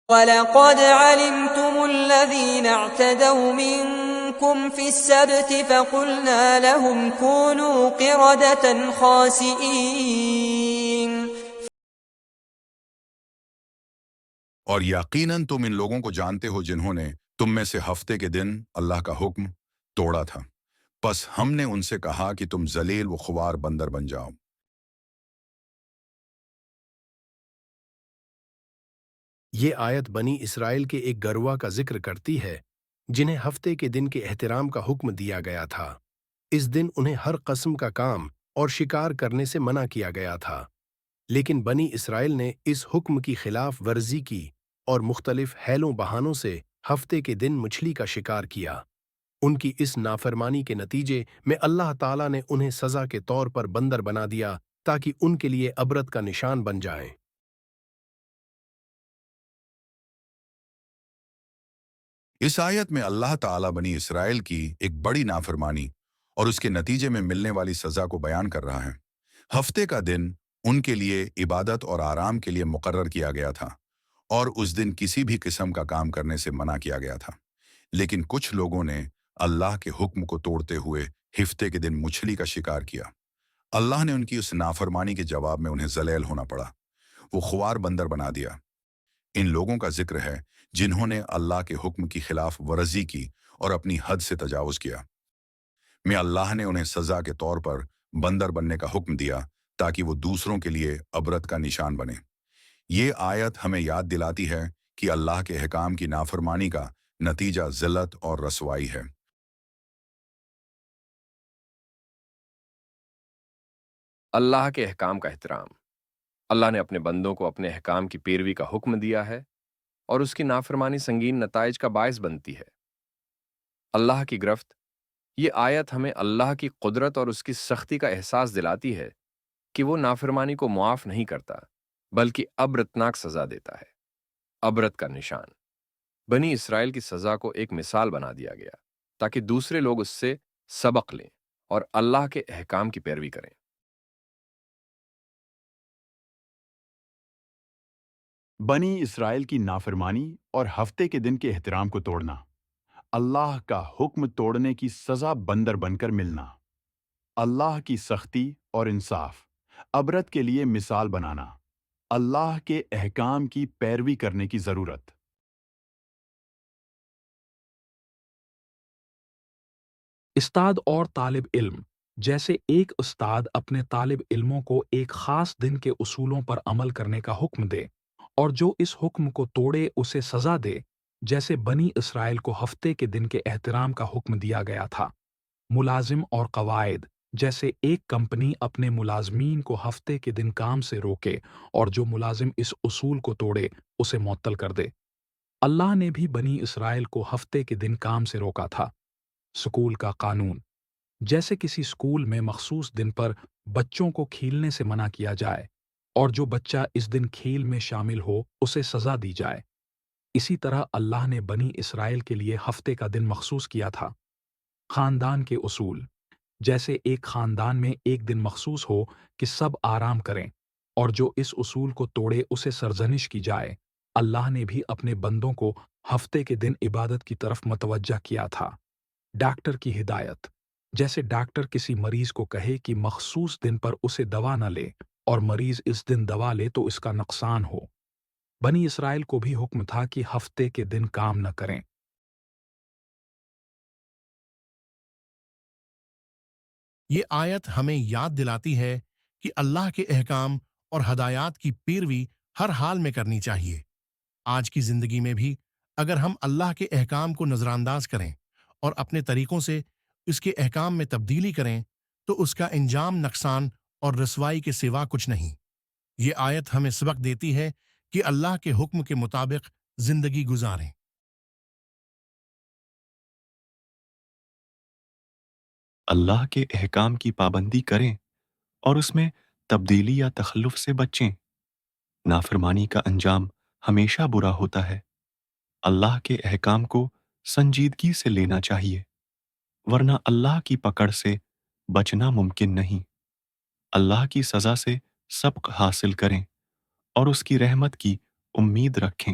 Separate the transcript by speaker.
Speaker 1: وَلَقَدْ عَلِمْتُمُ الَّذِينَ اعْتَدَوْا مِنكُمْ فِي السَّبْتِ فَقُلْنَا لَهُمْ كُونُوا قِرَدَةً خَاسِئِينَ۔
Speaker 2: اور یقیناً تم ان لوگوں کو جانتے ہو جنہوں نے تم میں سے ہفتے کے دن اللہ کا حکم توڑا تھا، پس ہم نے ان سے کہا کہ تم ذلیل و خوار بندر بن جاؤ۔
Speaker 3: یہ آیت بنی اسرائیل کے ایک گروہ کا ذکر کرتی ہے جنہیں ہفتے کے دن کے احترام کا حکم دیا گیا تھا۔ اس دن انہیں ہر قسم کا کام اور شکار کرنے سے منع کیا گیا تھا، لیکن بنی اسرائیل نے اس حکم کی خلاف ورزی کی اور مختلف حیلوں بہانوں سے ہفتے کے دن مچھلی کا شکار کیا۔ ان کی اس نافرمانی کے نتیجے میں اللہ تعالیٰ نے انہیں سزا کے طور پر بندر بنا دیا تاکہ ان کے لیے عبرت کا نشان بن جائیں۔
Speaker 2: اس آیت میں اللہ تعالیٰ بنی اسرائیل کی ایک بڑی نافرمانی اور اس کے نتیجے میں ملنے والی سزا کو بیان کر رہا ہے۔ ہفتے کا دن ان کے لیے عبادت اور آرام کے لیے مقرر کیا گیا تھا، اور اس دن کسی بھی قسم کا کام کرنے سے منع کیا گیا تھا، لیکن کچھ لوگوں نے اللہ کے حکم کو توڑتے ہوئے ہفتے کے دن مچھلی کا شکار کیا۔ اللہ نے ان کی اس نافرمانی کے جواب میں انہیں ذلیل ہونا پڑا، وہ خوار بندر بنا دیا۔ ان لوگوں کا ذکر ہے جنہوں نے اللہ کے حکم کی خلاف ورزی کی اور اپنی حد سے تجاوز کیا۔ میں اللہ نے انہیں سزا کے طور پر بندر بننے کا حکم دیا تاکہ وہ دوسروں کے لیے عبرت کا نشان بنے۔ یہ آیت ہمیں یاد دلاتی ہے کہ اللہ کے احکام کی نافرمانی کا نتیجہ ذلت اور رسوائی ہے۔
Speaker 4: اللہ کے احکام کا احترام۔ اللہ نے اپنے بندوں کو اپنے احکام کی پیروی کا حکم دیا ہے، اور اس کی نافرمانی سنگین نتائج کا باعث بنتی ہے۔ اللہ کی گرفت۔ یہ آیت ہمیں اللہ کی قدرت اور اس کی سختی کا احساس دلاتی ہے کہ وہ نافرمانی کو معاف نہیں کرتا بلکہ عبرتناک سزا دیتا ہے۔ عبرت کا نشان۔ بنی اسرائیل کی سزا کو ایک مثال بنا دیا گیا تاکہ دوسرے لوگ اس سے سبق لیں اور اللہ کے احکام کی پیروی کریں۔
Speaker 5: بنی اسرائیل کی نافرمانی اور ہفتے کے دن کے احترام کو توڑنا، اللہ کا حکم توڑنے کی سزا بندر بن کر ملنا، اللہ کی سختی اور انصاف، عبرت کے لیے مثال بنانا، اللہ کے احکام کی پیروی کرنے کی ضرورت۔
Speaker 6: استاد اور طالب علم۔ جیسے ایک استاد اپنے طالب علموں کو ایک خاص دن کے اصولوں پر عمل کرنے کا حکم دے اور جو اس حکم کو توڑے اسے سزا دے، جیسے بنی اسرائیل کو ہفتے کے دن کے احترام کا حکم دیا گیا تھا۔ ملازم اور قواعد۔ جیسے ایک کمپنی اپنے ملازمین کو ہفتے کے دن کام سے روکے اور جو ملازم اس اصول کو توڑے اسے معطل کر دے۔ اللہ نے بھی بنی اسرائیل کو ہفتے کے دن کام سے روکا تھا۔ سکول کا قانون۔ جیسے کسی سکول میں مخصوص دن پر بچوں کو کھیلنے سے منع کیا جائے اور جو بچہ اس دن کھیل میں شامل ہو اسے سزا دی جائے، اسی طرح اللہ نے بنی اسرائیل کے لیے ہفتے کا دن مخصوص کیا تھا۔ خاندان کے اصول۔ جیسے ایک خاندان میں ایک دن مخصوص ہو کہ سب آرام کریں اور جو اس اصول کو توڑے اسے سرزنش کی جائے، اللہ نے بھی اپنے بندوں کو ہفتے کے دن عبادت کی طرف متوجہ کیا تھا۔ ڈاکٹر کی ہدایت۔ جیسے ڈاکٹر کسی مریض کو کہے کہ مخصوص دن پر اسے دوا نہ لے اور مریض اس دن دوا لے تو اس کا نقصان ہو۔ بنی اسرائیل کو بھی حکم تھا کہ ہفتے کے دن کام نہ کریں۔
Speaker 3: یہ آیت ہمیں یاد دلاتی ہے کہ اللہ کے احکام اور ہدایات کی پیروی ہر حال میں کرنی چاہیے۔ آج کی زندگی میں بھی اگر ہم اللہ کے احکام کو نظر انداز کریں اور اپنے طریقوں سے اس کے احکام میں تبدیلی کریں تو اس کا انجام نقصان اور رسوائی کے سوا کچھ نہیں۔ یہ آیت ہمیں سبق دیتی ہے کہ اللہ کے حکم کے مطابق زندگی گزاریں۔
Speaker 7: اللہ کے احکام کی پابندی کریں اور اس میں تبدیلی یا تخلف سے بچیں۔ نافرمانی کا انجام ہمیشہ برا ہوتا ہے۔ اللہ کے احکام کو سنجیدگی سے لینا چاہیے، ورنہ اللہ کی پکڑ سے بچنا ممکن نہیں۔ اللہ کی سزا سے سبق حاصل کریں اور اس کی رحمت کی امید رکھیں۔